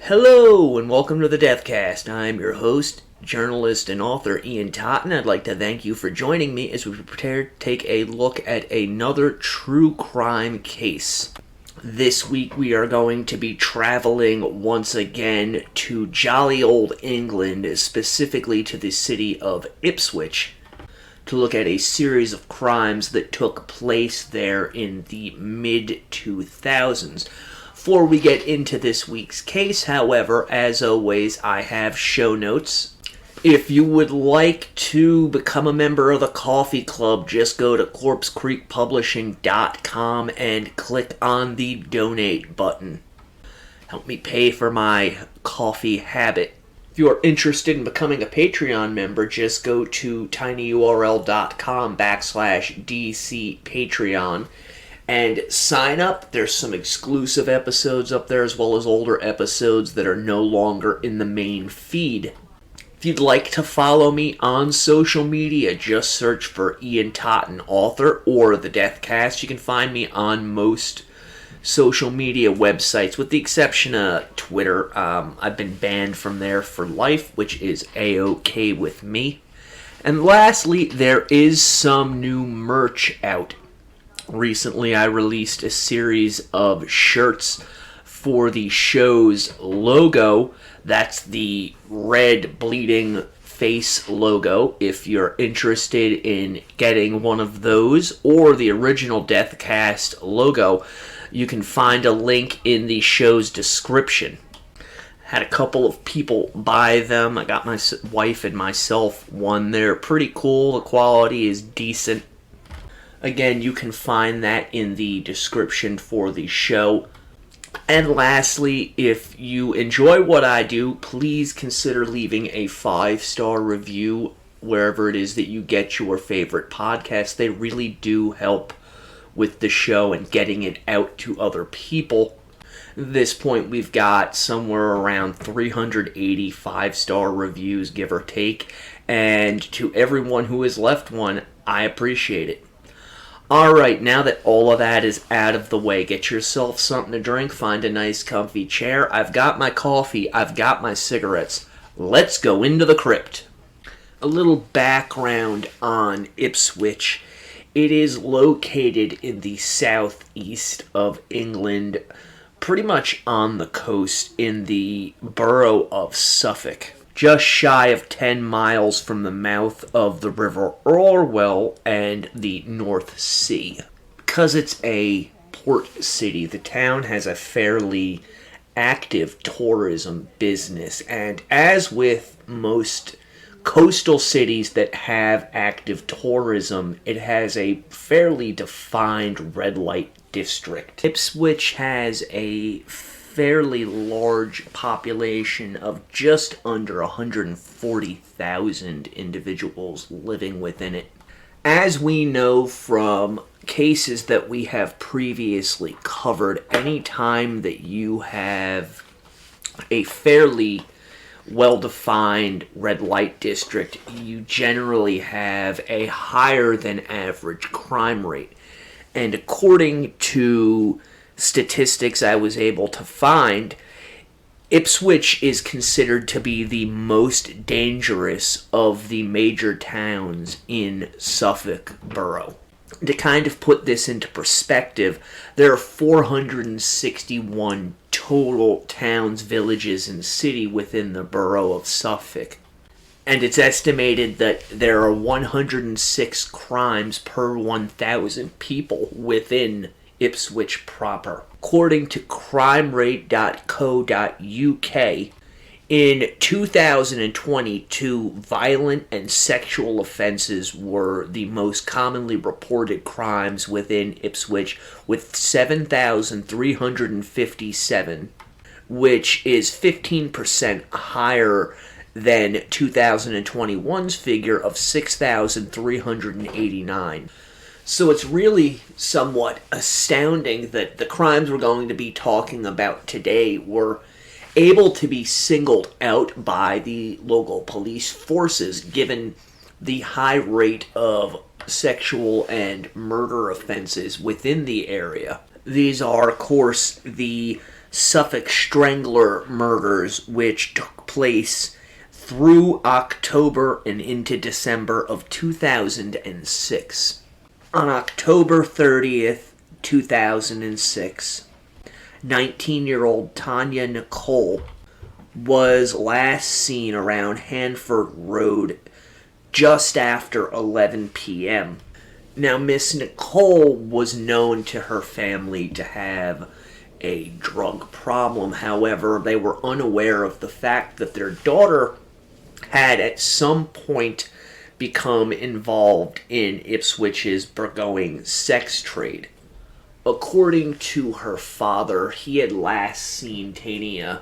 Hello, and welcome to the Deathcast. I'm your host, journalist, and author Ian Totten. I'd like to thank you for joining me as we prepare to take a look at another true crime case. This week we are going to be traveling once again to jolly old England, specifically to the city of Ipswich, to look at a series of crimes that took place there in the mid-2000s. Before we get into this week's case, however, as always, I have show notes. If you would like to become a member of the Coffee Club, just go to corpsecreekpublishing.com and click on the donate button. Help me pay for my coffee habit. If you are interested in becoming a Patreon member, just go to tinyurl.com/DCPatreon and sign up. There's some exclusive episodes up there as well as older episodes that are no longer in the main feed. If you'd like to follow me on social media, just search for Ian Totten, author, or The Deathcast. You can find me on most social media websites, with the exception of Twitter. I've been banned from there for life, which is A-OK with me. And lastly, there is some new merch out. Recently, I released a series of shirts for the show's logo. That's the red bleeding face logo. If you're interested in getting one of those or the original Deathcast logo, you can find a link in the show's description. Had a couple of people buy them. I got my wife and myself one. They're pretty cool. The quality is decent. Again, you can find that in the description for the show. And lastly, if you enjoy what I do, please consider leaving a 5-star review wherever it is that you get your favorite podcasts. They really do help with the show and getting it out to other people. At this point, we've got somewhere around 380 5-star reviews, give or take. And to everyone who has left one, I appreciate it. Alright, now that all of that is out of the way, get yourself something to drink, find a nice comfy chair. I've got my coffee, I've got my cigarettes. Let's go into the crypt. A little background on Ipswich. It is located in the southeast of England, pretty much on the coast in the borough of Suffolk. Just shy of 10 miles from the mouth of the River Orwell and the North Sea. Because it's a port city, the town has a fairly active tourism business, and as with most coastal cities that have active tourism, it has a fairly defined red light district. Ipswich has a fairly large population of just under 140,000 individuals living within it. As we know from cases that we have previously covered, any time that you have a fairly well-defined red light district, you generally have a higher than average crime rate. And according to statistics I was able to find, Ipswich is considered to be the most dangerous of the major towns in Suffolk Borough. To kind of put this into perspective, there are 461 total towns, villages, and city within the borough of Suffolk. And it's estimated that there are 106 crimes per 1,000 people within Ipswich proper. According to crimerate.co.uk, in 2022, violent and sexual offenses were the most commonly reported crimes within Ipswich, with 7,357, which is 15% higher than 2021's figure of 6,389. So it's really somewhat astounding that the crimes we're going to be talking about today were able to be singled out by the local police forces, given the high rate of sexual and murder offenses within the area. These are, of course, the Suffolk Strangler murders, which took place through October and into December of 2006. On October 30th, 2006, 19-year-old Tanya Nicole was last seen around Hanford Road just after 11 p.m. Now, Miss Nicole was known to her family to have a drug problem. However, they were unaware of the fact that their daughter had at some point become involved in Ipswich's burgeoning sex trade. According to her father, he had last seen Tanya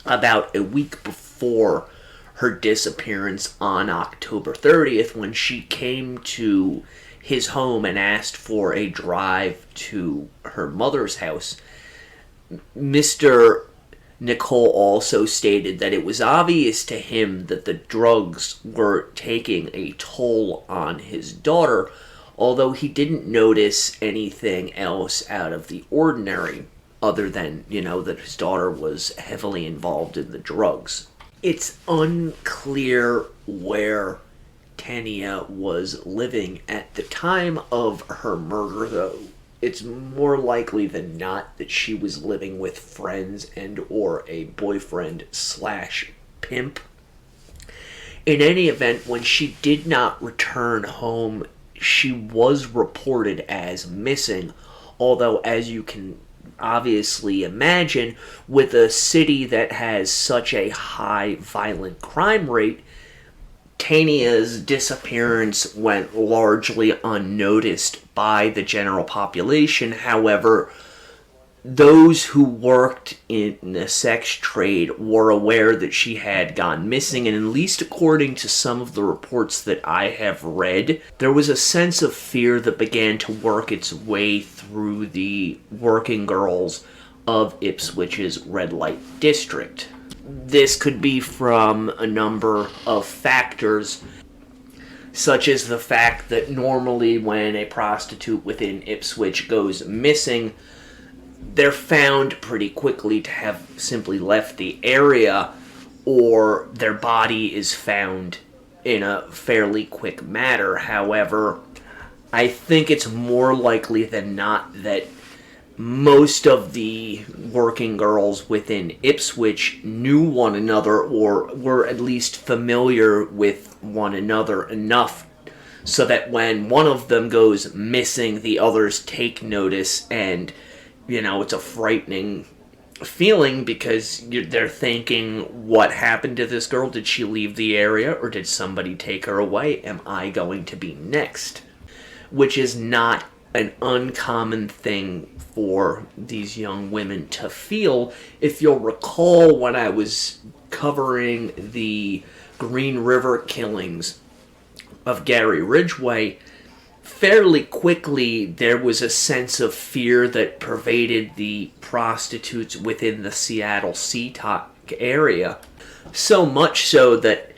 about a week before her disappearance on October 30th, when she came to his home and asked for a drive to her mother's house. Mr. Nicole also stated that it was obvious to him that the drugs were taking a toll on his daughter, although he didn't notice anything else out of the ordinary, other than, that his daughter was heavily involved in the drugs. It's unclear where Tanya was living at the time of her murder, though. It's more likely than not that she was living with friends and or a boyfriend/pimp. In any event, when she did not return home, she was reported as missing, although as you can obviously imagine, with a city that has such a high violent crime rate, Tanya's disappearance went largely unnoticed by the general population. However, those who worked in the sex trade were aware that she had gone missing, and at least according to some of the reports that I have read, there was a sense of fear that began to work its way through the working girls of Ipswich's red light district. This could be from a number of factors, such as the fact that normally when a prostitute within Ipswich goes missing, they're found pretty quickly to have simply left the area, or their body is found in a fairly quick manner. However, I think it's more likely than not that most of the working girls within Ipswich knew one another, or were at least familiar with one another enough so that when one of them goes missing, the others take notice, and it's a frightening feeling because they're thinking, what happened to this girl? Did she leave the area, or did somebody take her away? Am I going to be next? Which is not an uncommon thing for these young women to feel. If you'll recall, when I was covering the Green River killings of Gary Ridgway, fairly quickly there was a sense of fear that pervaded the prostitutes within the Seattle Sea-Talk area. So much so that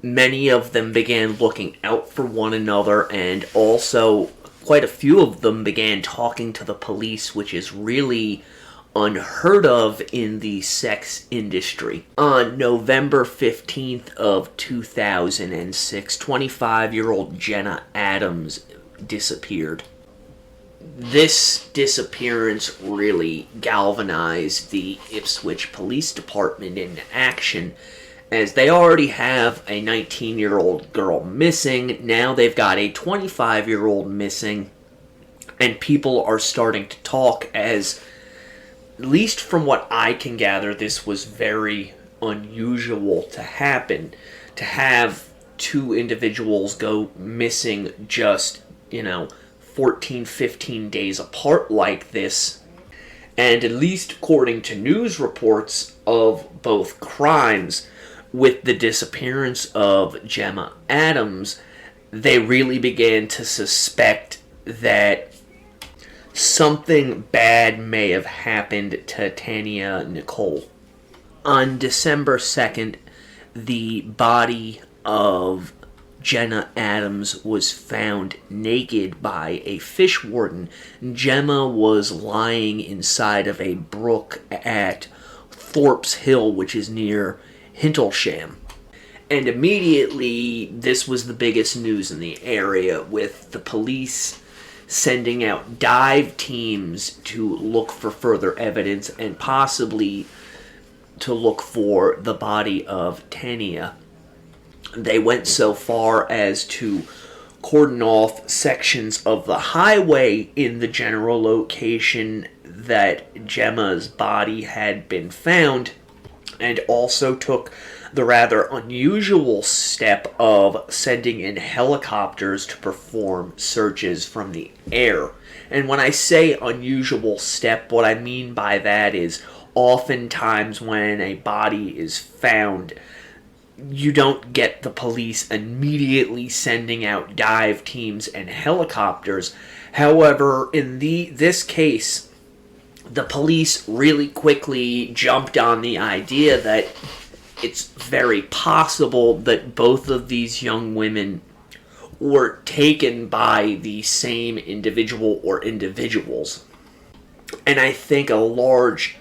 many of them began looking out for one another, and also quite a few of them began talking to the police, which is really unheard of in the sex industry. On November 15th of 2006, 25-year-old Jenna Adams disappeared. This disappearance really galvanized the Ipswich Police Department into action, as they already have a 19-year-old girl missing. Now they've got a 25-year-old missing, and people are starting to talk, as, at least from what I can gather, this was very unusual to happen. To have two individuals go missing just, 14, 15 days apart like this. And at least according to news reports of both crimes, with the disappearance of Gemma Adams, they really began to suspect that something bad may have happened to Tanya Nicole. On December 2nd, the body of Jenna Adams was found naked by a fish warden. Gemma was lying inside of a brook at Thorpe's Hill, which is near Hintlesham. And immediately, this was the biggest news in the area, with the police sending out dive teams to look for further evidence and possibly to look for the body of Tania. They went so far as to cordon off sections of the highway in the general location that Gemma's body had been found, and also took the rather unusual step of sending in helicopters to perform searches from the air. And when I say unusual step, what I mean by that is oftentimes when a body is found, you don't get the police immediately sending out dive teams and helicopters. However, in this case, the police really quickly jumped on the idea that it's very possible that both of these young women were taken by the same individual or individuals. And I think a large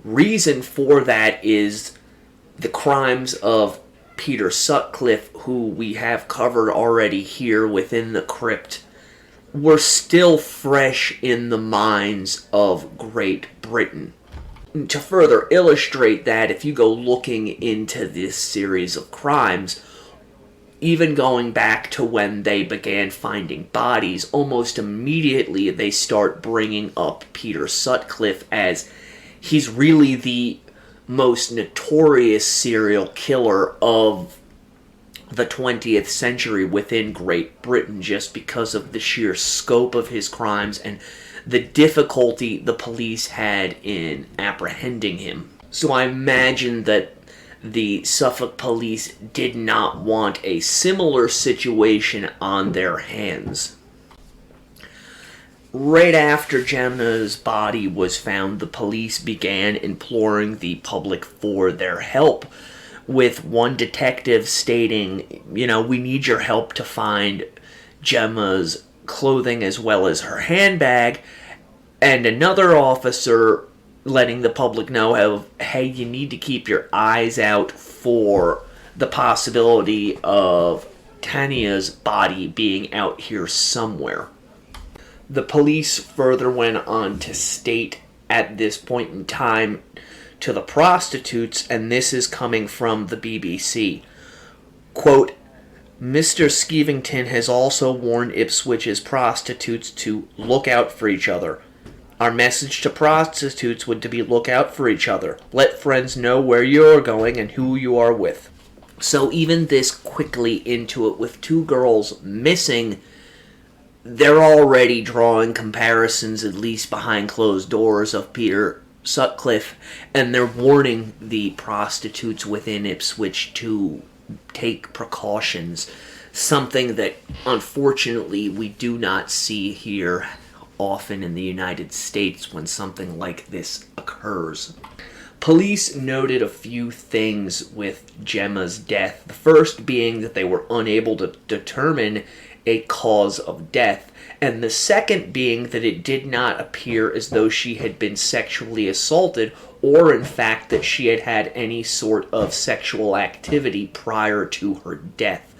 reason for that is the crimes of Peter Sutcliffe, who we have covered already here within the crypt, were still fresh in the minds of Great Britain. To further illustrate that, if you go looking into this series of crimes, even going back to when they began finding bodies, almost immediately they start bringing up Peter Sutcliffe as he's really the most notorious serial killer of the 20th century within Great Britain, just because of the sheer scope of his crimes and the difficulty the police had in apprehending him. So I imagine that the Suffolk police did not want a similar situation on their hands. Right after Gemma's body was found, the police began imploring the public for their help, with one detective stating, we need your help to find Gemma's clothing as well as her handbag, and another officer letting the public know, hey, you need to keep your eyes out for the possibility of Tania's body being out here somewhere. The police further went on to state at this point in time to the prostitutes, and this is coming from the BBC, quote, Mr. Skevington has also warned Ipswich's prostitutes to look out for each other. Our message to prostitutes would to be look out for each other. Let friends know where you're going and who you are with. So even this quickly into it, with two girls missing, they're already drawing comparisons, at least behind closed doors, of Peter Sutcliffe, and they're warning the prostitutes within Ipswich to take precautions, something that unfortunately we do not see here often in the United States when something like this occurs. Police noted a few things with Gemma's death, the first being that they were unable to determine a cause of death, and the second being that it did not appear as though she had been sexually assaulted, or in fact that she had had any sort of sexual activity prior to her death.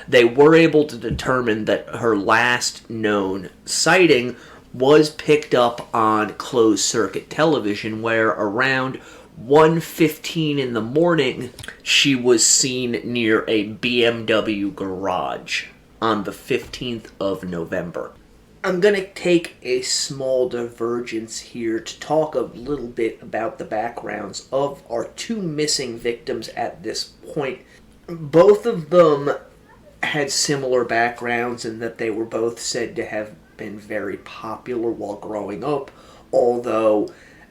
They were able to determine that her last known sighting was picked up on closed-circuit television, where around 1:15 in the morning she was seen near a BMW garage on the 15th of November. I'm going to take a small divergence here to talk a little bit about the backgrounds of our two missing victims at this point. Both of them had similar backgrounds in that they were both said to have been very popular while growing up, although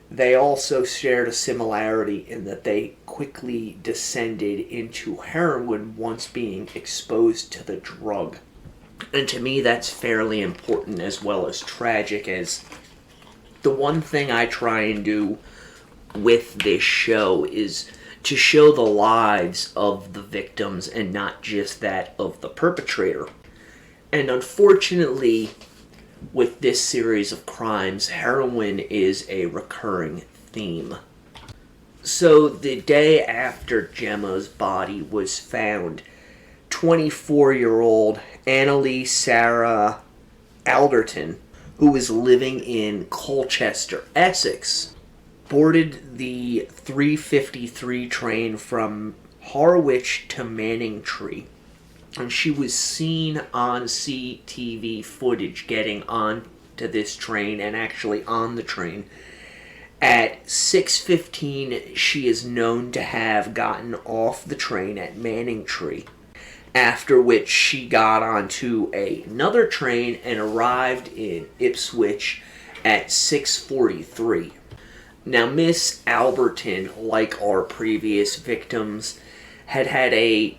they also shared a similarity in that they quickly descended into heroin once being exposed to the drug. And to me, that's fairly important as well as tragic, as the one thing I try and do with this show is to show the lives of the victims and not just that of the perpetrator. And unfortunately, with this series of crimes, heroin is a recurring theme. So the day after Gemma's body was found, 24-year-old Annalise Sarah Alderton, who was living in Colchester, Essex, boarded the 3:53 train from Harwich to Manningtree. And she was seen on CTV footage getting on to this train and actually on the train. At 6:15, she is known to have gotten off the train at Manningtree, after which she got onto another train and arrived in Ipswich at 6:43. Now, Miss Alberton, like our previous victims, had had a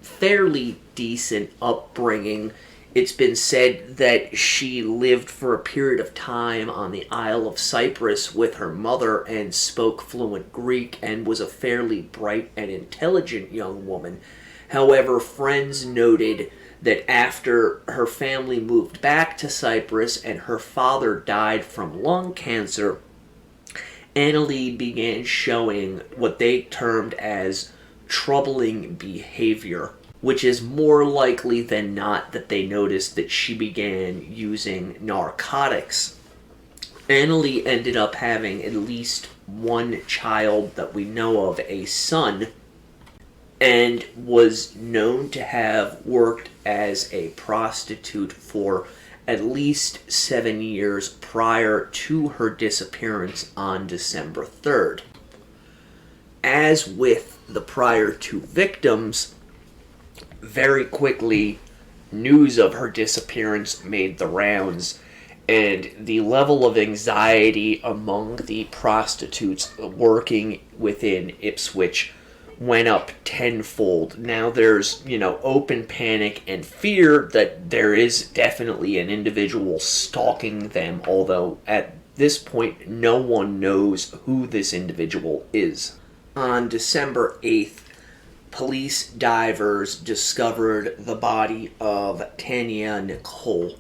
fairly decent upbringing. It's been said that she lived for a period of time on the Isle of Cyprus with her mother and spoke fluent Greek and was a fairly bright and intelligent young woman. However, friends noted that after her family moved back to Cyprus and her father died from lung cancer, Annalie began showing what they termed as troubling behavior, which is more likely than not that they noticed that she began using narcotics. Annalie ended up having at least one child that we know of, a son, and was known to have worked as a prostitute for at least 7 years prior to her disappearance on December 3rd. As with the prior two victims, very quickly, news of her disappearance made the rounds, and the level of anxiety among the prostitutes working within Ipswich went up tenfold. Now there's, open panic and fear that there is definitely an individual stalking them, although at this point no one knows who this individual is. On December 8th, police divers discovered the body of Tanya Nicole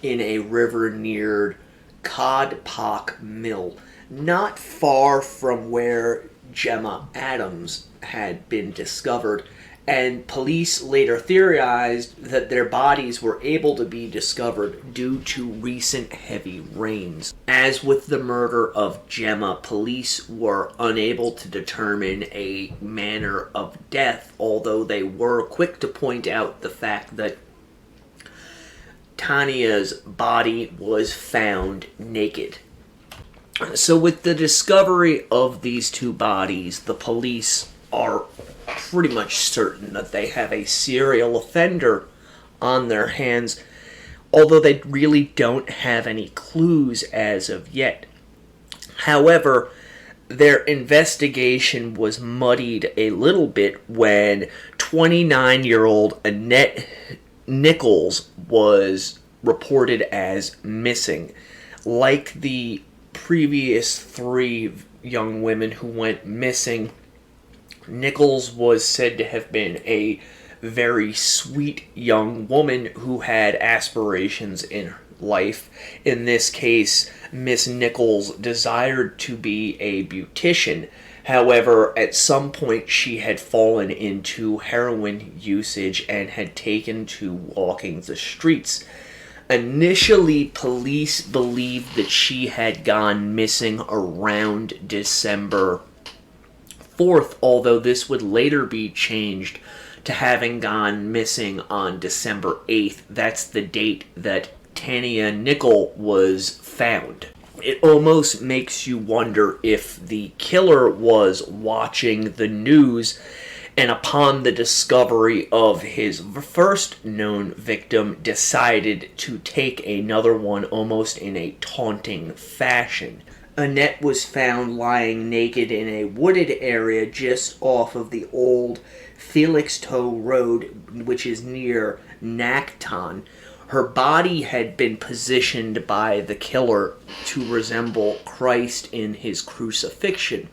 in a river near Codpock Mill, not far from where Gemma Adams had been discovered, and police later theorized that their bodies were able to be discovered due to recent heavy rains. As with the murder of Gemma, police were unable to determine a manner of death, although they were quick to point out the fact that Tanya's body was found naked. So with the discovery of these two bodies, the police are pretty much certain that they have a serial offender on their hands, although they really don't have any clues as of yet. However, their investigation was muddied a little bit when 29-year-old Annette Nichols was reported as missing. Like the previous three young women who went missing, Nichols was said to have been a very sweet young woman who had aspirations in life. In this case, Miss Nichols desired to be a beautician. However, at some point she had fallen into heroin usage and had taken to walking the streets. Initially, police believed that she had gone missing around December 4th, although this would later be changed to having gone missing on December 8th. That's the date that Tanya Nicole was found. It almost makes you wonder if the killer was watching the news and upon the discovery of his first known victim decided to take another one almost in a taunting fashion. Annette was found lying naked in a wooded area just off of the old Felixstowe Road, which is near Nacton. Her body had been positioned by the killer to resemble Christ in his crucifixion,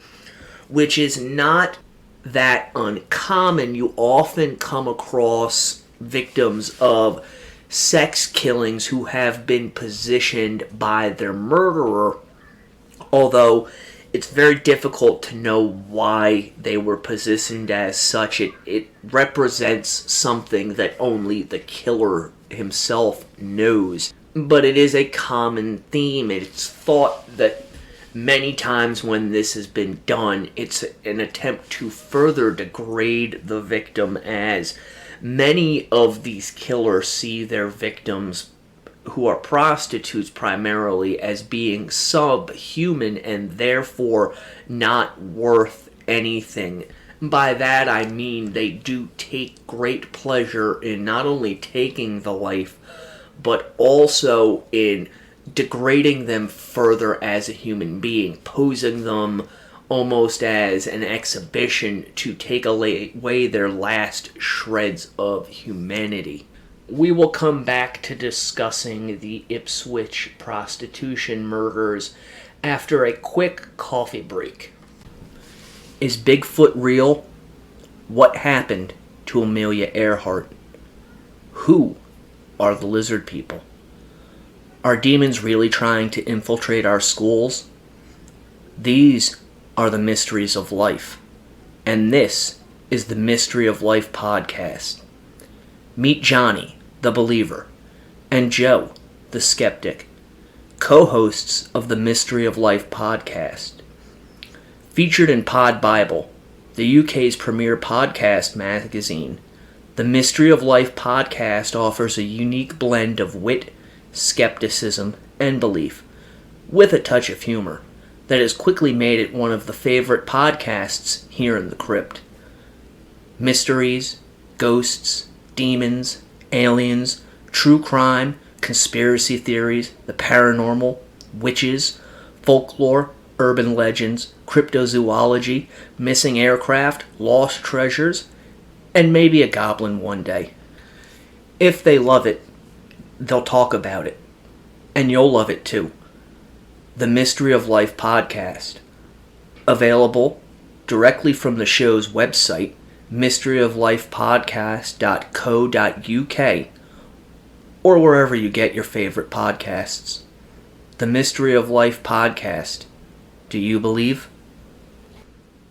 which is not that uncommon. You often come across victims of sex killings who have been positioned by their murderer, although it's very difficult to know why they were positioned as such. It represents something that only the killer himself knows. But it is a common theme. It's thought that many times when this has been done, it's an attempt to further degrade the victim, as many of these killers see their victims, who are prostitutes primarily, as being subhuman and therefore not worth anything. By that I mean they do take great pleasure in not only taking the life, but also in degrading them further as a human being, posing them almost as an exhibition to take away their last shreds of humanity. We will come back to discussing the Ipswich prostitution murders after a quick coffee break. Is Bigfoot real? What happened to Amelia Earhart? Who are the lizard people? Are demons really trying to infiltrate our schools? These are the mysteries of life, and this is the Mystery of Life podcast. Meet Johnny, the believer, and Joe, the skeptic, co-hosts of the Mystery of Life podcast. Featured in Pod Bible, the UK's premier podcast magazine, the Mystery of Life podcast offers a unique blend of wit, skepticism, and belief, with a touch of humor, that has quickly made it one of the favorite podcasts here in the crypt. Mysteries, ghosts, demons, aliens, true crime, conspiracy theories, the paranormal, witches, folklore, urban legends, cryptozoology, missing aircraft, lost treasures, and maybe a goblin one day. If they love it, they'll talk about it. And you'll love it too. The Mystery of Life podcast. Available directly from the show's website, mysteryoflifepodcast.co.uk, or wherever you get your favorite podcasts. The Mystery of Life podcast. Do you believe?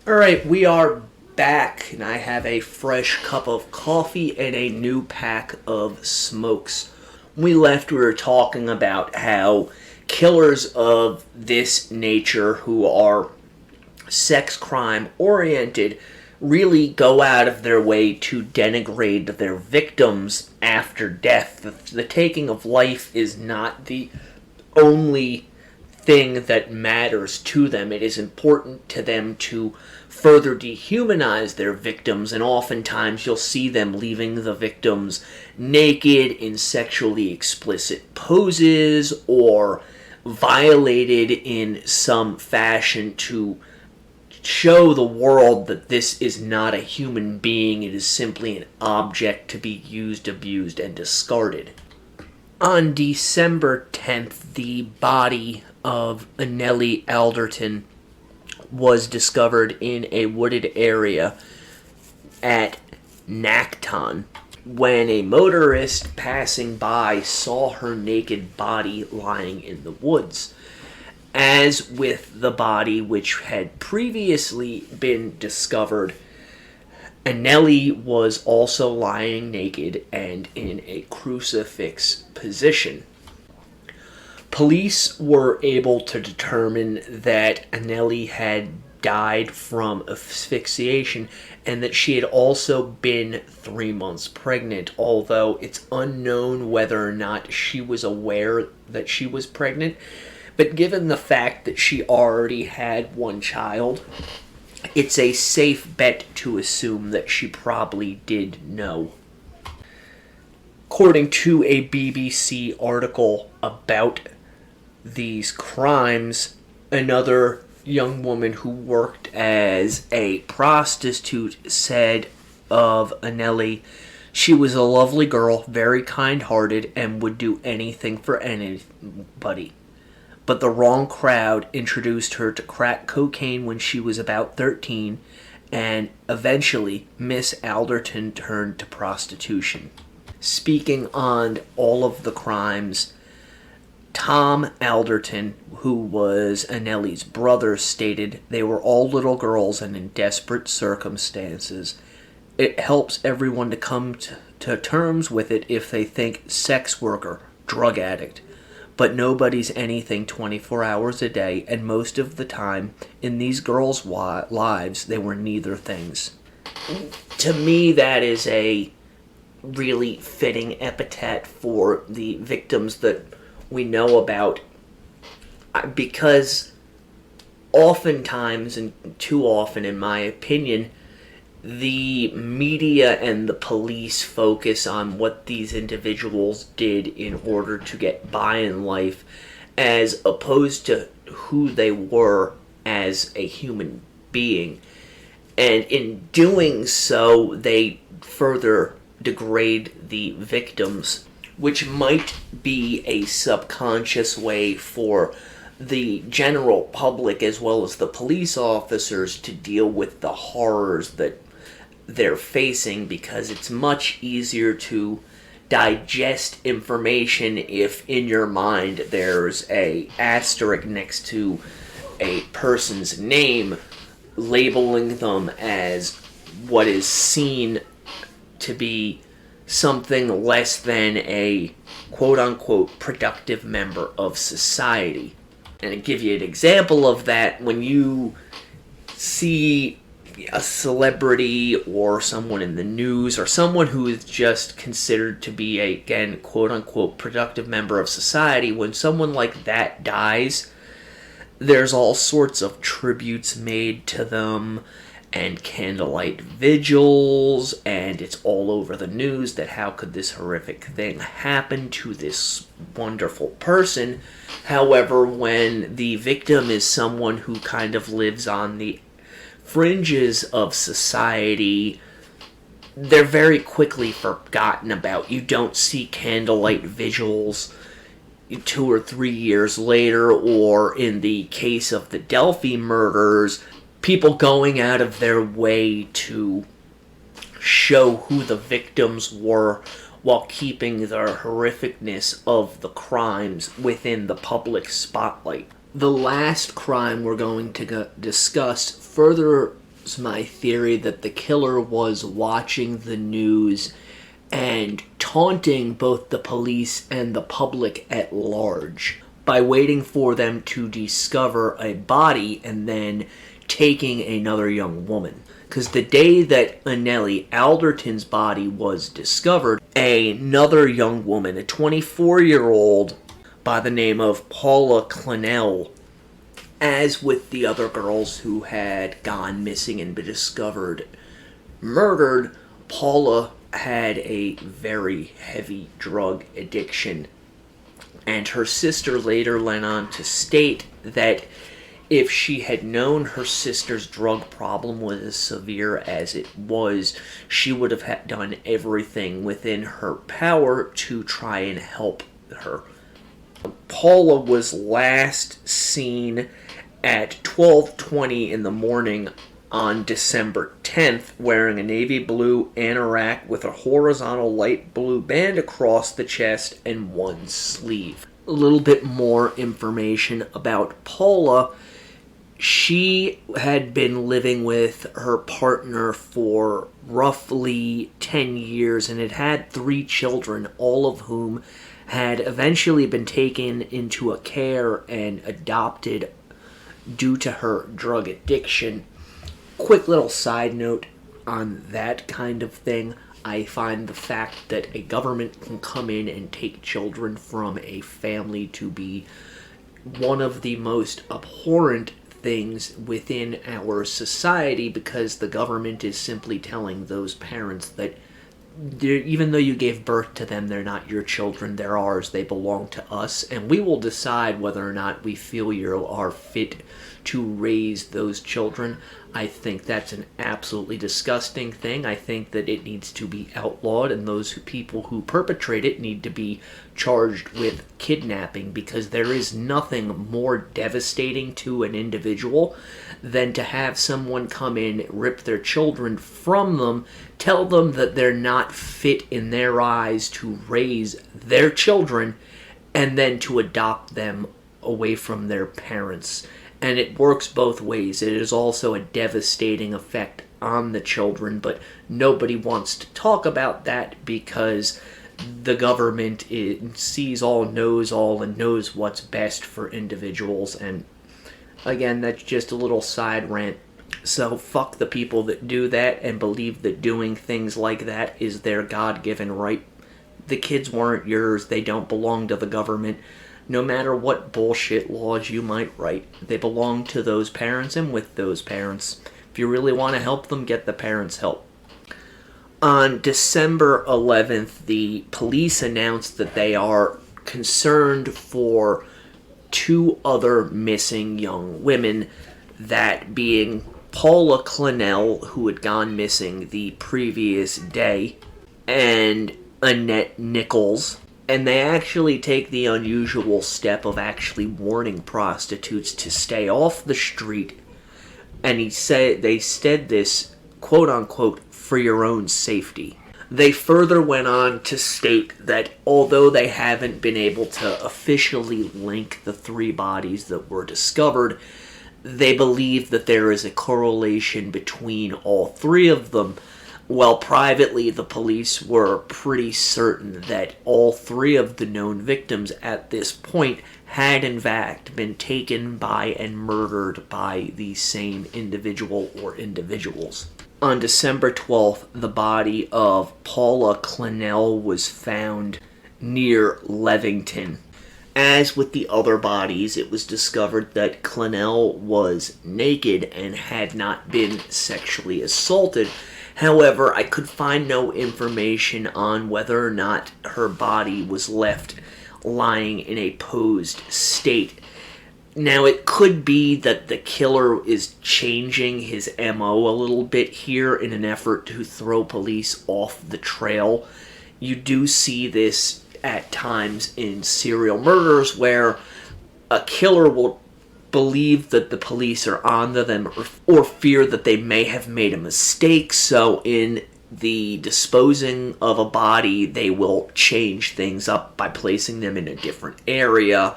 Alright, we are back, and I have a fresh cup of coffee and a new pack of smokes. When we left, we were talking about how killers of this nature, who are sex crime oriented, really go out of their way to denigrate their victims after death. The taking of life is not the only thing that matters to them. It is important to them to further dehumanize their victims, and oftentimes you'll see them leaving the victims naked in sexually explicit poses or violated in some fashion to show the world that this is not a human being. It is simply an object to be used, abused, and discarded. On December 10th, the body of Anneli Alderton was discovered in a wooded area at Nacton when a motorist passing by saw her naked body lying in the woods. As with the body which had previously been discovered, Anneli was also lying naked and in a crucifix position. Police were able to determine that Anneli had died from asphyxiation and that she had also been 3 months pregnant, although it's unknown whether or not she was aware that she was pregnant. But given the fact that she already had one child, it's a safe bet to assume that she probably did know. According to a BBC article about these crimes, another young woman who worked as a prostitute said of Anneli, she was a lovely girl, very kind-hearted, and would do anything for anybody. But the wrong crowd introduced her to crack cocaine when she was about 13, and eventually Miss Alderton turned to prostitution. Speaking on all of the crimes, Tom Alderton, who was Annelli's brother, stated they were all little girls and in desperate circumstances. It helps everyone to come to terms with it if they think sex worker, drug addict. But nobody's anything 24 hours a day, and most of the time, in these girls' lives, they were neither things. To me, that is a really fitting epithet for the victims that we know about, because oftentimes, and too often in my opinion, the media and the police focus on what these individuals did in order to get by in life, as opposed to who they were as a human being. And in doing so, they further degrade the victims, which might be a subconscious way for the general public as well as the police officers to deal with the horrors that they're facing, because it's much easier to digest information if in your mind there's a asterisk next to a person's name labeling them as what is seen to be something less than a quote-unquote productive member of society. And to give you an example of that, when you see a celebrity or someone in the news or someone who is just considered to be a, again, quote-unquote productive member of society, when someone like that dies, there's all sorts of tributes made to them and candlelight vigils, and it's all over the news that how could this horrific thing happen to this wonderful person. However, when the victim is someone who kind of lives on the fringes of society, they're very quickly forgotten about. You don't see candlelight vigils 2 or 3 years later, or in the case of the Delphi murders, people going out of their way to show who the victims were while keeping the horrificness of the crimes within the public spotlight. The last crime we're going to discuss furthers my theory that the killer was watching the news and taunting both the police and the public at large by waiting for them to discover a body and then taking another young woman. Because the day that Annelli Alderton's body was discovered, another young woman, a 24-year-old by the name of Paula Clennell, as with the other girls who had gone missing and been discovered murdered, Paula had a very heavy drug addiction. And her sister later went on to state that if she had known her sister's drug problem was as severe as it was, she would have done everything within her power to try and help her. Paula was last seen at 12:20 in the morning on December 10th, wearing a navy blue anorak with a horizontal light blue band across the chest and one sleeve. A little bit more information about Paula. She had been living with her partner for roughly 10 years and had had 3 children, all of whom had eventually been taken into a care and adopted due to her drug addiction. Quick little side note on that kind of thing. I find the fact that a government can come in and take children from a family to be one of the most abhorrent things within our society, because the government is simply telling those parents that even though you gave birth to them, they're not your children, they're ours, they belong to us, and we will decide whether or not we feel you are fit to raise those children. I think that's an absolutely disgusting thing. I think that it needs to be outlawed, and those people who perpetrate it need to be charged with kidnapping, because there is nothing more devastating to an individual than to have someone come in, rip their children from them, tell them that they're not fit in their eyes to raise their children, and then to adopt them away from their parents. And it works both ways. It is also a devastating effect on the children, but nobody wants to talk about that because the government sees all, knows all, and knows what's best for individuals. And again, that's just a little side rant. So fuck the people that do that and believe that doing things like that is their God-given right. The kids weren't yours. They don't belong to the government. No matter what bullshit laws you might write, they belong to those parents and with those parents. If you really want to help them, get the parents' help. On December 11th, the police announced that they are concerned for 2 other missing young women, that being Paula Clennell, who had gone missing the previous day, and Annette Nichols. And they actually take the unusual step of actually warning prostitutes to stay off the street. And they said this, quote unquote, for your own safety. They further went on to state that although they haven't been able to officially link the 3 bodies that were discovered, they believe that there is a correlation between all 3 of them. Well, privately, the police were pretty certain that all 3 of the known victims at this point had in fact been taken by and murdered by the same individual or individuals. On December 12th, the body of Paula Clennell was found near Levington. As with the other bodies, it was discovered that Clennell was naked and had not been sexually assaulted. However, I could find no information on whether or not her body was left lying in a posed state. Now, it could be that the killer is changing his MO a little bit here in an effort to throw police off the trail. You do see this at times in serial murders where a killer will believe that the police are onto them or fear that they may have made a mistake, so in the disposing of a body they will change things up by placing them in a different area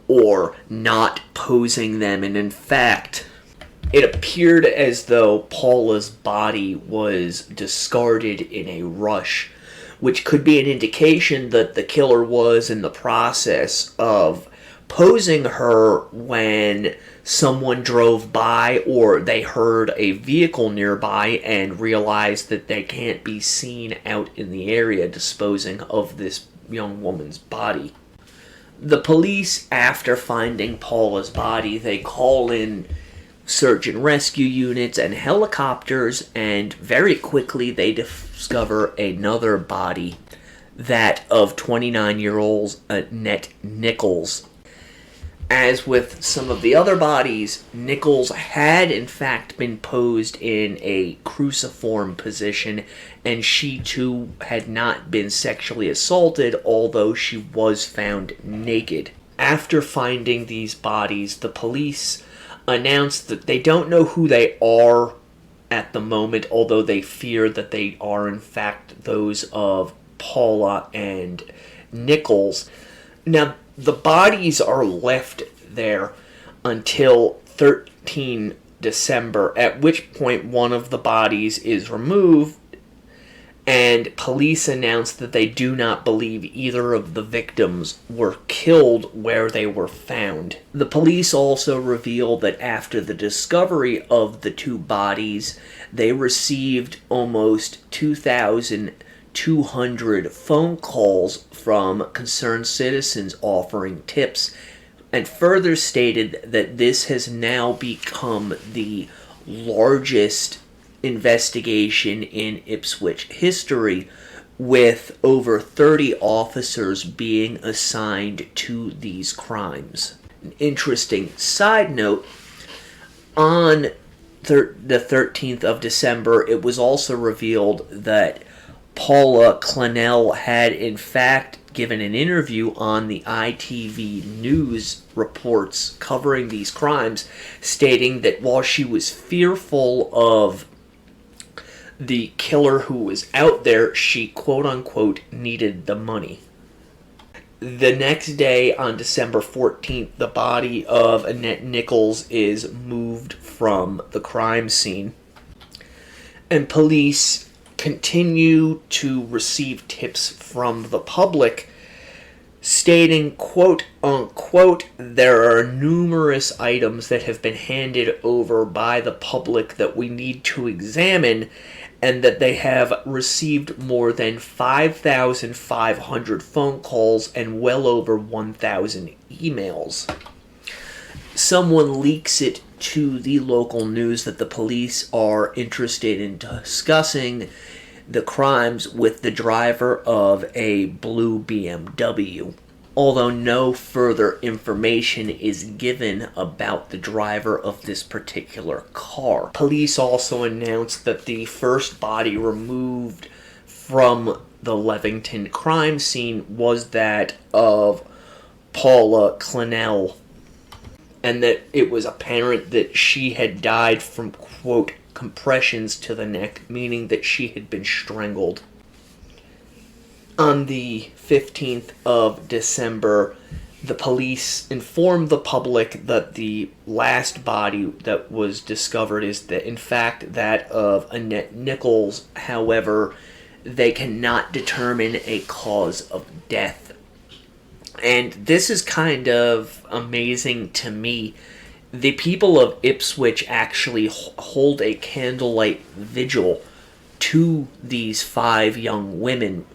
or not posing them. And in fact, it appeared as though Paula's body was discarded in a rush, which could be an indication that the killer was in the process of posing her when someone drove by or they heard a vehicle nearby and realized that they can't be seen out in the area disposing of this young woman's body. The police, after finding Paula's body, they call in search and rescue units and helicopters, and very quickly they discover another body, that of 29-year-old Annette Nichols. As with some of the other bodies, Nichols had in fact been posed in a cruciform position, and she too had not been sexually assaulted, although she was found naked. After finding these bodies, the police announced that they don't know who they are at the moment, although they fear that they are in fact those of Paula and Nichols. Now, the bodies are left there until 13 December, at which point one of the bodies is removed, and police announced that they do not believe either of the victims were killed where they were found. The police also revealed that after the discovery of the 2 bodies, they received almost 2,200 phone calls from concerned citizens offering tips, and further stated that this has now become the largest investigation in Ipswich history, with over 30 officers being assigned to these crimes. An interesting side note, On the 13th of December, it was also revealed that Paula Clennell had in fact given an interview on the ITV News reports covering these crimes, stating that while she was fearful of the killer who was out there, she quote-unquote needed the money. The next day, on December 14th, the body of Annette Nichols is moved from the crime scene, and police continue to receive tips from the public stating, quote unquote, there are numerous items that have been handed over by the public that we need to examine, and that they have received more than 5,500 phone calls and well over 1,000 emails. Someone leaks it to the local news that the police are interested in discussing the crimes with the driver of a blue BMW, although no further information is given about the driver of this particular car. Police also announced that the first body removed from the Levington crime scene was that of Paula Clennell, and that it was apparent that she had died from, quote, compressions to the neck, meaning that she had been strangled. On the 15th of December, the police informed the public that the last body that was discovered is that, in fact, that of Annette Nichols. However, they cannot determine a cause of death. And this is kind of amazing to me. The people of Ipswich actually hold a candlelight vigil to these 5 young women.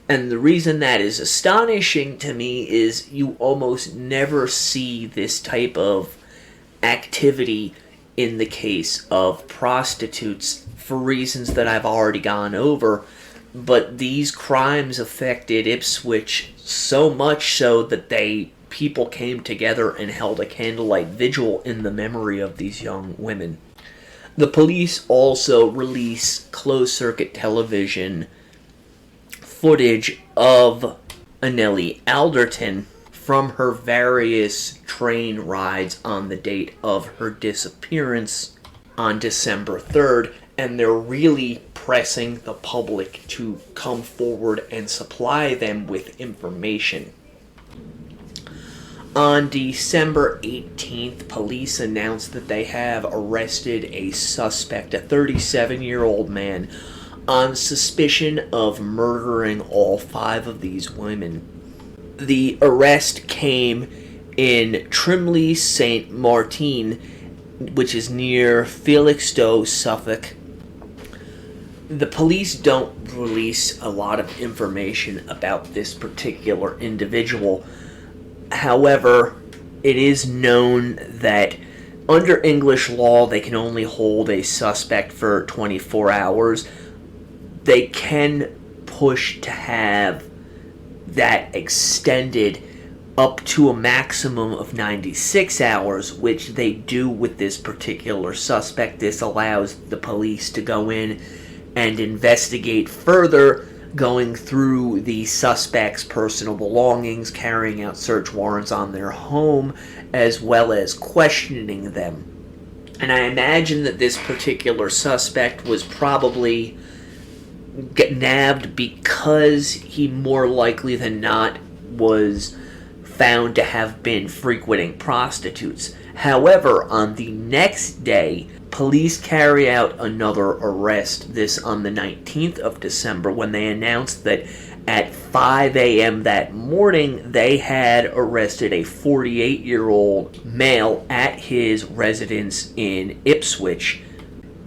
And the reason that is astonishing to me is you almost never see this type of activity in the case of prostitutes for reasons that I've already gone over. But these crimes affected Ipswich so much so that people came together and held a candlelight vigil in the memory of these young women. The police also release closed-circuit television footage of Anneli Alderton from her various train rides on the date of her disappearance on December 3rd, and they're really pressing the public to come forward and supply them with information. On December 18th, police announced that they have arrested a suspect, a 37-year-old man, on suspicion of murdering all 5 of these women. The arrest came in Trimley St. Martin, which is near Felixstowe, Suffolk. The police don't release a lot of information about this particular individual. However, it is known that under English law, they can only hold a suspect for 24 hours. They can push to have that extended up to a maximum of 96 hours, which they do with this particular suspect. This allows the police to go in and investigate further, going through the suspect's personal belongings, carrying out search warrants on their home, as well as questioning them. And I imagine that this particular suspect was probably nabbed because he more likely than not was found to have been frequenting prostitutes. However, on the next day, police carry out another arrest, this on the 19th of December, when they announced that at 5 a.m. that morning, they had arrested a 48-year-old male at his residence in Ipswich.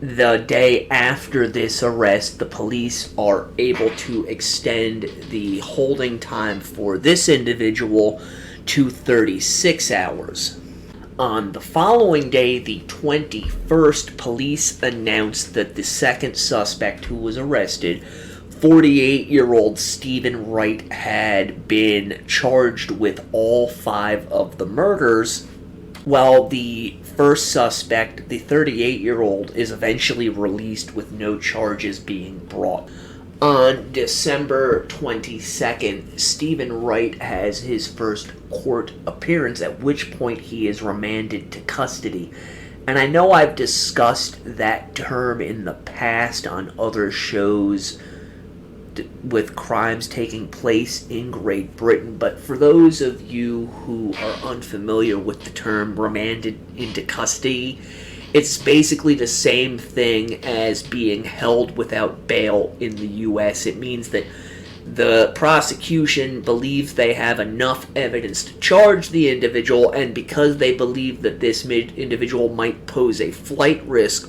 The day after this arrest, the police are able to extend the holding time for this individual to 36 hours. On the following day, the 21st, police announced that the second suspect who was arrested, 48-year-old Stephen Wright, had been charged with all 5 of the murders, while the first suspect, the 38-year-old, is eventually released with no charges being brought. On December 22nd, Stephen Wright has his first court appearance, at which point he is remanded to custody. And I know I've discussed that term in the past on other shows with crimes taking place in Great Britain, but for those of you who are unfamiliar with the term remanded into custody, it's basically the same thing as being held without bail in the U.S. It means that the prosecution believes they have enough evidence to charge the individual, and because they believe that this individual might pose a flight risk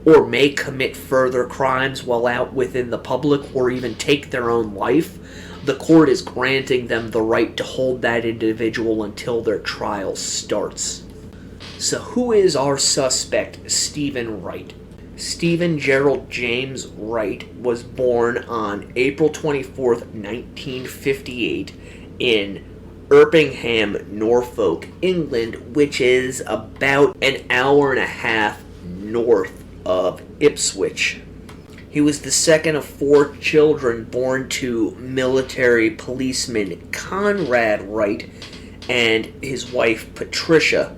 or may commit further crimes while out within the public or even take their own life, the court is granting them the right to hold that individual until their trial starts. So who is our suspect, Stephen Wright? Stephen Gerald James Wright was born on April 24th, 1958 in Erpingham, Norfolk, England, which is about an hour and a half north of Ipswich. He was the second of 4 children born to military policeman Conrad Wright and his wife Patricia.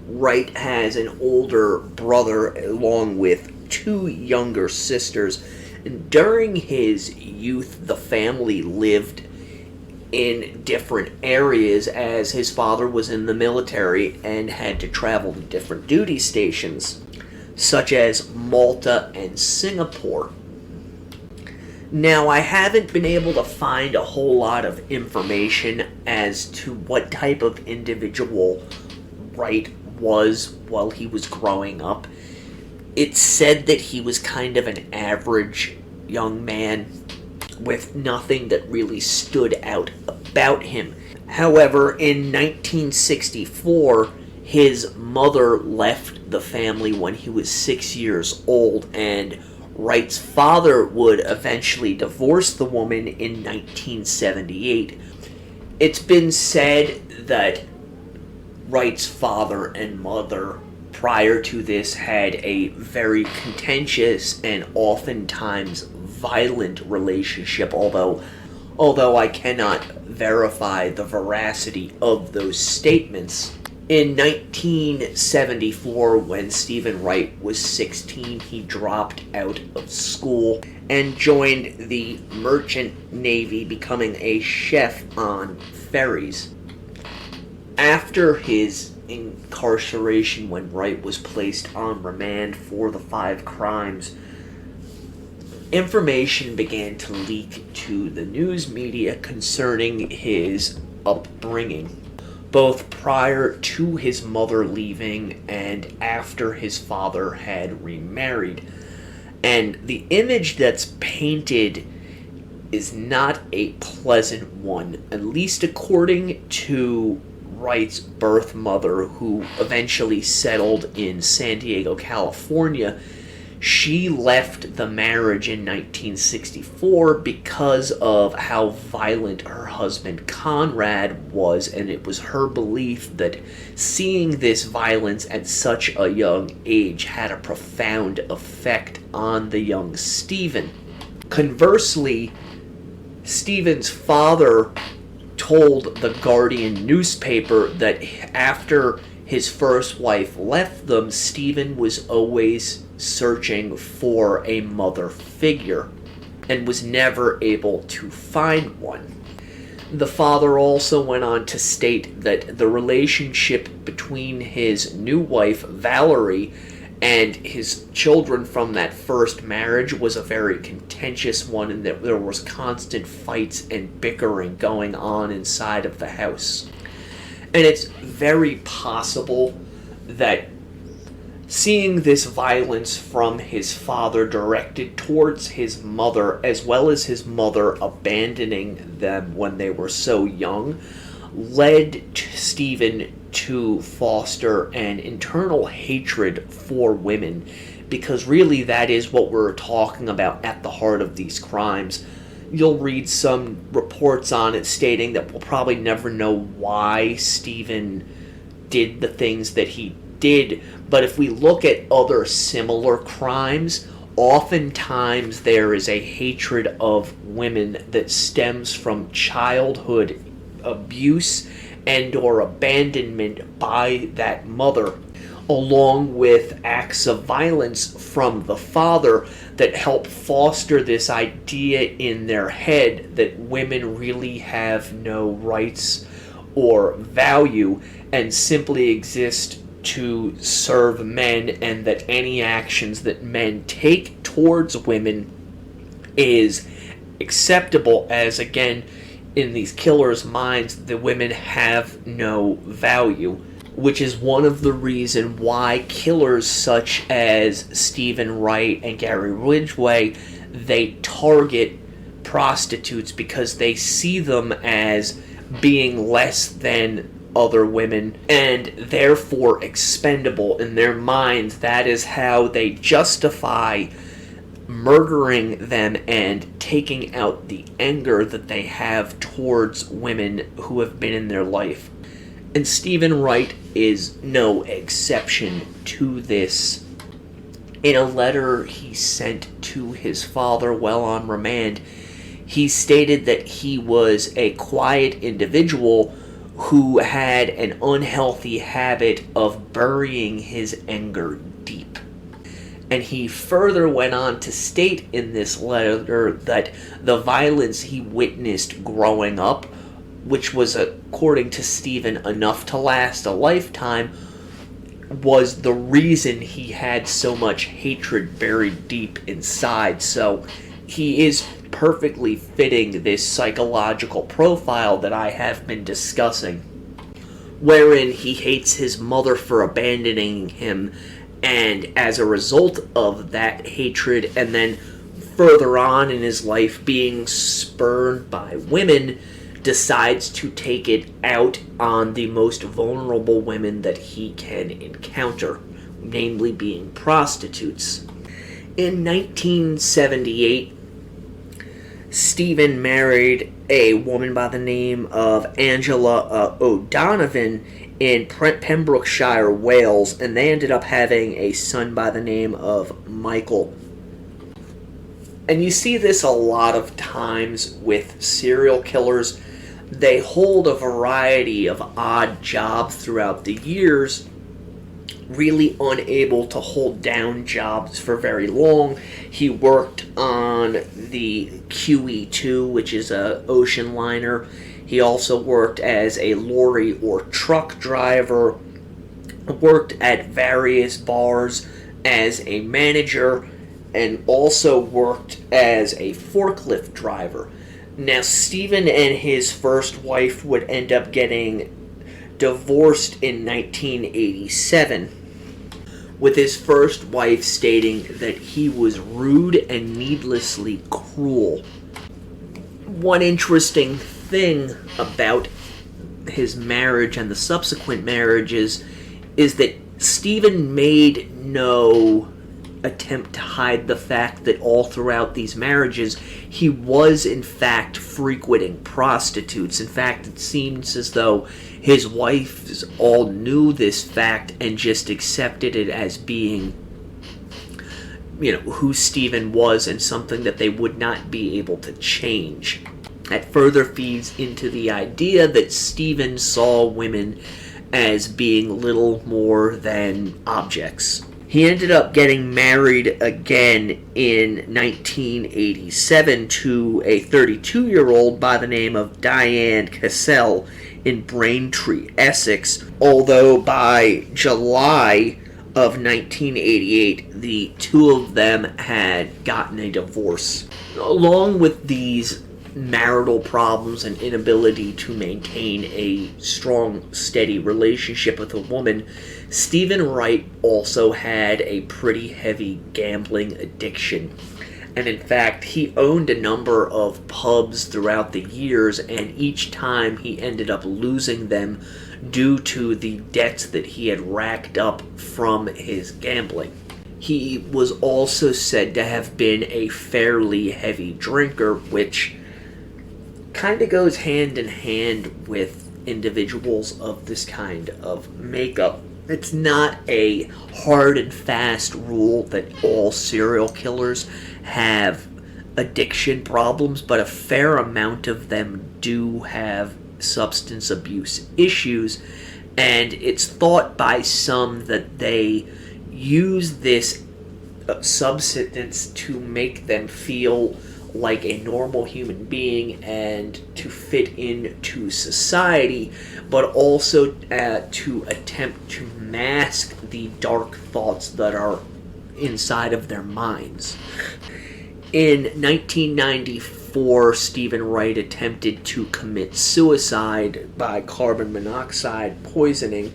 Wright has an older brother along with 2 younger sisters. And during his youth, the family lived in different areas as his father was in the military and had to travel to different duty stations, such as Malta and Singapore. Now, I haven't been able to find a whole lot of information as to what type of individual Wright was while he was growing up. It's said that he was kind of an average young man with nothing that really stood out about him. However, in 1964, his mother left the family when he was 6 years old, and Wright's father would eventually divorce the woman in 1978. It's been said that Wright's father and mother prior to this had a very contentious and oftentimes violent relationship, although I cannot verify the veracity of those statements. In 1974, when Stephen Wright was 16, he dropped out of school and joined the Merchant Navy, becoming a chef on ferries. After his incarceration, when Wright was placed on remand for the 5 crimes, information began to leak to the news media concerning his upbringing, both prior to his mother leaving and after his father had remarried. And the image that's painted is not a pleasant one, at least according to Wright's birth mother, who eventually settled in San Diego, California. She left the marriage in 1964 because of how violent her husband Conrad was, and it was her belief that seeing this violence at such a young age had a profound effect on the young Stephen. Conversely, Stephen's father told the Guardian newspaper that after his first wife left them, Stephen was always searching for a mother figure and was never able to find one. The father also went on to state that the relationship between his new wife, Valerie, and his children from that first marriage was a very contentious one, and that there was constant fights and bickering going on inside of the house. And it's very possible that seeing this violence from his father directed towards his mother, as well as his mother abandoning them when they were so young, led Stephen to foster an internal hatred for women, because really that is what we're talking about at the heart of these crimes. You'll read some reports on it stating that we'll probably never know why Stephen did the things that he did. But if we look at other similar crimes, oftentimes there is a hatred of women that stems from childhood abuse and or abandonment by that mother, along with acts of violence from the father that help foster this idea in their head that women really have no rights or value and simply exist to serve men, and that any actions that men take towards women is acceptable, as again, in these killers' minds, the women have no value, which is one of the reasons why killers such as Stephen Wright and Gary Ridgway, they target prostitutes because they see them as being less than other women and therefore expendable. In their minds, that is how they justify murdering them and taking out the anger that they have towards women who have been in their life. And Stephen Wright is no exception to this. In a letter he sent to his father while on remand, he stated that he was a quiet individual who had an unhealthy habit of burying his anger deep. And he further went on to state in this letter that the violence he witnessed growing up, which was, according to Stephen, enough to last a lifetime, was the reason he had so much hatred buried deep inside. So he is perfectly fitting this psychological profile that I have been discussing, wherein he hates his mother for abandoning him, and as a result of that hatred, and then further on in his life being spurned by women, decides to take it out on the most vulnerable women that he can encounter, namely being prostitutes. In 1978, Stephen married a woman by the name of Angela O'Donovan in Pembrokeshire, Wales, and they ended up having a son by the name of Michael. And you see this a lot of times with serial killers. They hold a variety of odd jobs throughout the years, really unable to hold down jobs for very long. He worked on the QE2, which is an ocean liner. He also worked as a lorry or truck driver, worked at various bars as a manager, and also worked as a forklift driver. Now, Stephen and his first wife would end up getting divorced in 1987, with his first wife stating that he was rude and needlessly cruel. One interesting thing about his marriage and the subsequent marriages is that Stephen made no attempt to hide the fact that all throughout these marriages he was in fact frequenting prostitutes. In fact, it seems as though his wives all knew this fact and just accepted it as being, who Stephen was and something that they would not be able to change. That further feeds into the idea that Stephen saw women as being little more than objects. He ended up getting married again in 1987 to a 32-year-old by the name of Diane Cassell in Braintree, Essex, although by July of 1988, the two of them had gotten a divorce. Along with these marital problems and inability to maintain a strong, steady relationship with a woman, Stephen Wright also had a pretty heavy gambling addiction. And in fact, he owned a number of pubs throughout the years, and each time he ended up losing them due to the debts that he had racked up from his gambling. He was also said to have been a fairly heavy drinker, which kind of goes hand in hand with individuals of this kind of makeup. It's not a hard and fast rule that all serial killers have addiction problems, but a fair amount of them do have substance abuse issues, and it's thought by some that they use this substance to make them feel like a normal human being and to fit into society, but also to attempt to mask the dark thoughts that are inside of their minds. In 1994, Stephen Wright attempted to commit suicide by carbon monoxide poisoning.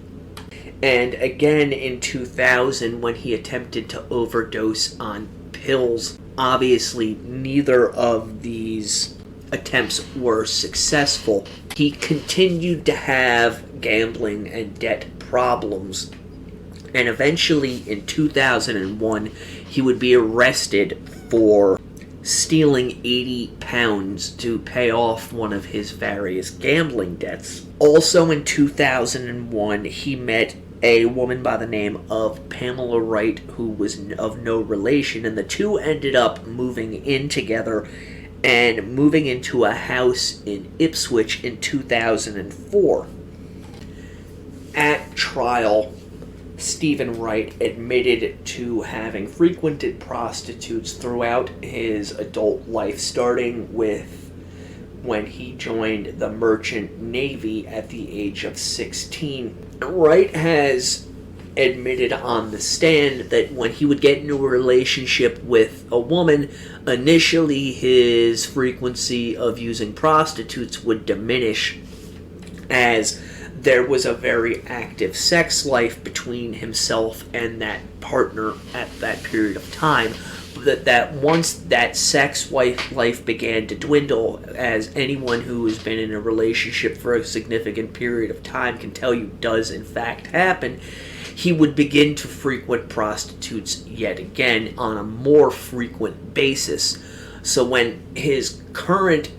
And again in 2000, when he attempted to overdose on pills. Obviously, neither of these attempts were successful. He continued to have gambling and debt problems. And eventually, in 2001, he would be arrested for stealing 80 pounds to pay off one of his various gambling debts. Also in 2001, he met a woman by the name of Pamela Wright, who was of no relation, and the two ended up moving in together and moving into a house in Ipswich in 2004. At trial, Stephen Wright admitted to having frequented prostitutes throughout his adult life, starting with when he joined the Merchant Navy at the age of 16. Wright has admitted on the stand that when he would get into a relationship with a woman, initially his frequency of using prostitutes would diminish as there was a very active sex life between himself and that partner at that period of time. That once that sex life began to dwindle, as anyone who has been in a relationship for a significant period of time can tell you does in fact happen, he would begin to frequent prostitutes yet again on a more frequent basis. So when his current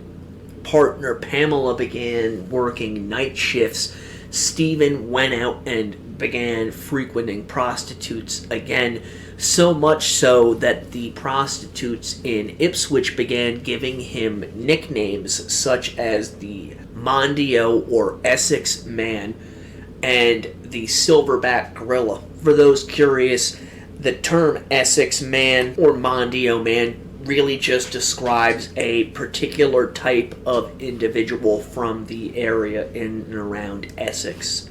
partner Pamela began working night shifts, Stephen went out and began frequenting prostitutes again, so much so that the prostitutes in Ipswich began giving him nicknames such as the Mondio or Essex Man and the Silverback Gorilla. For those curious, the term Essex Man or Mondio Man really just describes a particular type of individual from the area in and around Essex.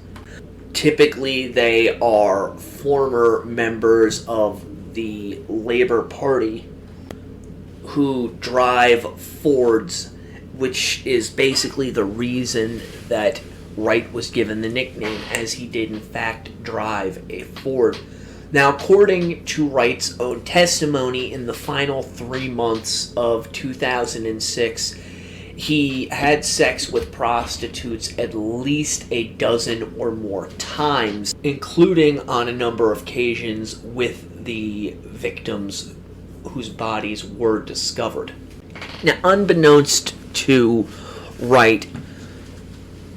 Typically, they are former members of the Labour Party who drive Fords, which is basically the reason that Wright was given the nickname, as he did in fact drive a Ford. Now, according to Wright's own testimony, in the final 3 months of 2006, he had sex with prostitutes at least a dozen or more times, including on a number of occasions with the victims whose bodies were discovered. Now, unbeknownst to Wright,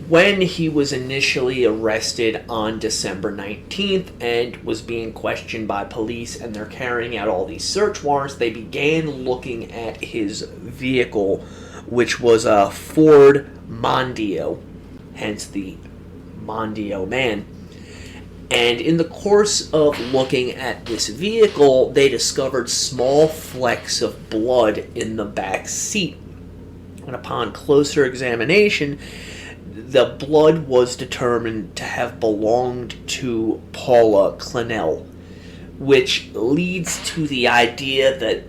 when he was initially arrested on December 19th and was being questioned by police and they're carrying out all these search warrants, they began looking at his vehicle, which was a Ford Mondio, hence the Mondio Man. And in the course of looking at this vehicle, they discovered small flecks of blood in the back seat. And upon closer examination, the blood was determined to have belonged to Paula Clennell, which leads to the idea that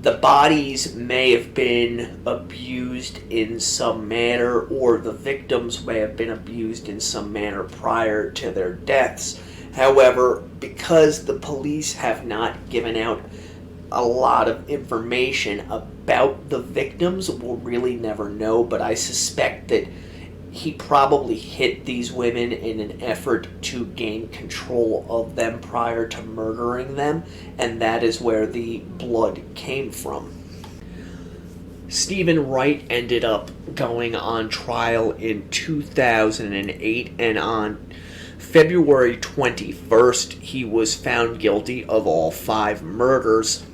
the bodies may have been abused in some manner, or the victims may have been abused in some manner prior to their deaths. However, because the police have not given out a lot of information about the victims, we'll really never know, but I suspect that he probably hit these women in an effort to gain control of them prior to murdering them, and that is where the blood came from. Stephen Wright ended up going on trial in 2008, and on February 21st, he was found guilty of all 5 murders.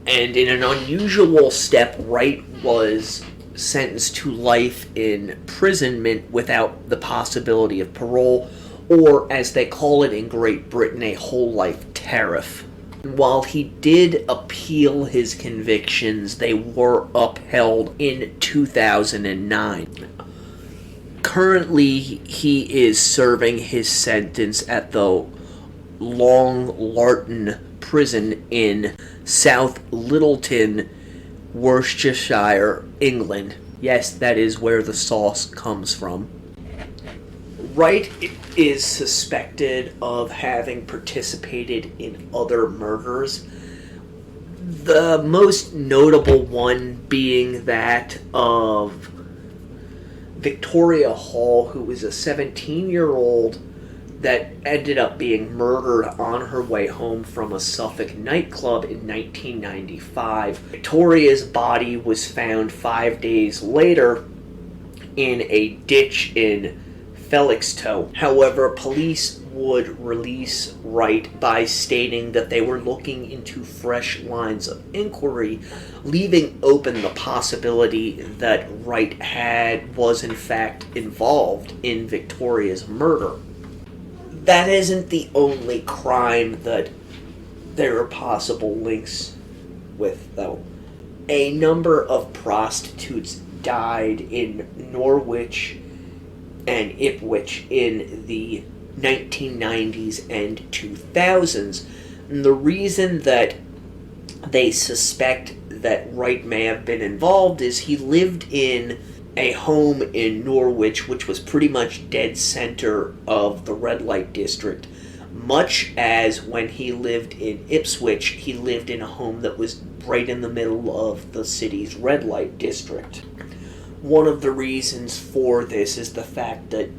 And in an unusual step, Wright was sentenced to life in imprisonment without the possibility of parole, or as they call it in Great Britain, a whole life tariff. While he did appeal his convictions, they were upheld in 2009. Currently, he is serving his sentence at the Long Larton prison in South Littleton, Worcestershire, England. Yes, that is where the sauce comes from. Wright is suspected of having participated in other murders. The most notable one being that of Victoria Hall, who was a 17-year-old that ended up being murdered on her way home from a Suffolk nightclub in 1995. Victoria's body was found 5 days later in a ditch in Felixstowe. However, police would release Wright by stating that they were looking into fresh lines of inquiry, leaving open the possibility that Wright was in fact involved in Victoria's murder. That isn't the only crime that there are possible links with, though. A number of prostitutes died in Norwich and Ipswich in the 1990s and 2000s. And the reason that they suspect that Wright may have been involved is he lived in a home in Norwich, which was pretty much dead center of the red light district, much as when he lived in Ipswich, he lived in a home that was right in the middle of the city's red light district. One of the reasons for this is the fact that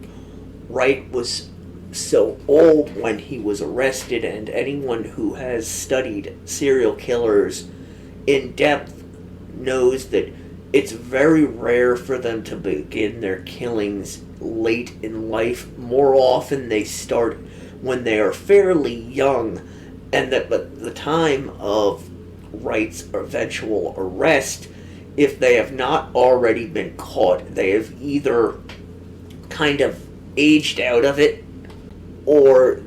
Wright was so old when he was arrested, and anyone who has studied serial killers in depth knows that it's very rare for them to begin their killings late in life. More often they start when they are fairly young, and that at the time of Wright's eventual arrest, if they have not already been caught, they have either kind of aged out of it, or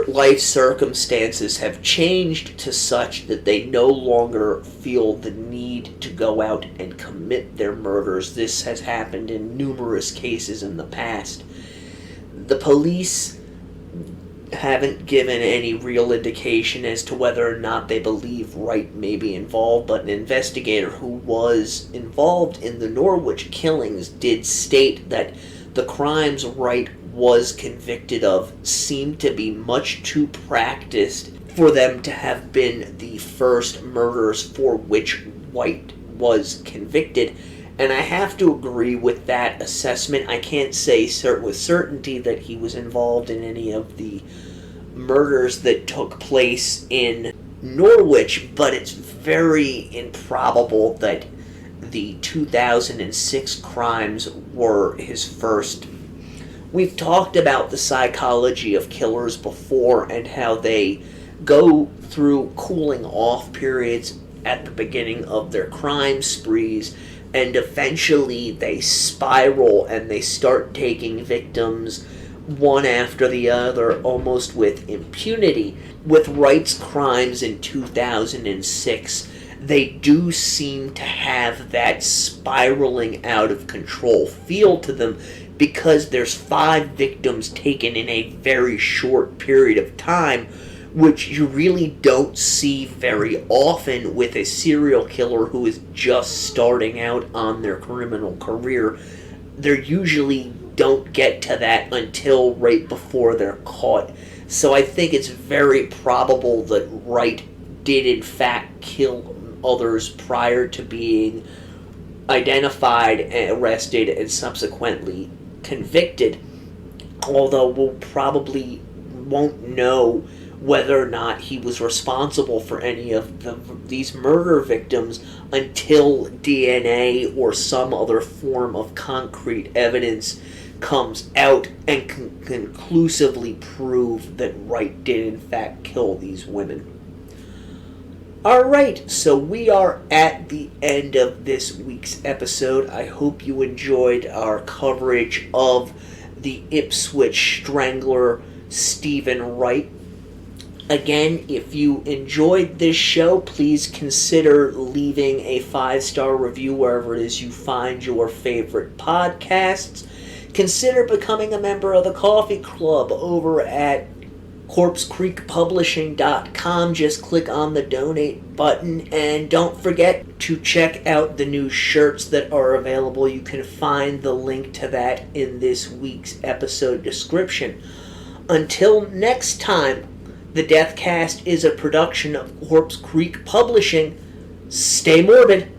life circumstances have changed to such that they no longer feel the need to go out and commit their murders. This has happened in numerous cases in the past. The police haven't given any real indication as to whether or not they believe Wright may be involved, but an investigator who was involved in the Norwich killings did state that the crimes Wright was convicted of seemed to be much too practiced for them to have been the first murders for which Wright was convicted. And I have to agree with that assessment. I can't say with certainty that he was involved in any of the murders that took place in Norwich, but it's very improbable that the 2006 crimes were his first. We've talked about the psychology of killers before and how they go through cooling off periods at the beginning of their crime sprees, and eventually they spiral and they start taking victims one after the other almost with impunity. With Wright's crimes in 2006, they do seem to have that spiraling out of control feel to them, because there's 5 victims taken in a very short period of time, which you really don't see very often with a serial killer who is just starting out on their criminal career. They usually don't get to that until right before they're caught. So I think it's very probable that Wright did in fact kill others prior to being identified and arrested and subsequently convicted, although we'll probably won't know whether or not he was responsible for any of these murder victims until DNA or some other form of concrete evidence comes out and can conclusively prove that Wright did in fact kill these women. Alright, so we are at the end of this week's episode. I hope you enjoyed our coverage of the Ipswich Strangler, Stephen Wright. Again, if you enjoyed this show, please consider leaving a 5-star review wherever it is you find your favorite podcasts. Consider becoming a member of the Coffee Club over at CorpseCreekPublishing.com. Just click on the donate button, and don't forget to check out the new shirts that are available. You can find the link to that in this week's episode description. Until next time, the Deathcast is a production of Corpse Creek Publishing. Stay morbid.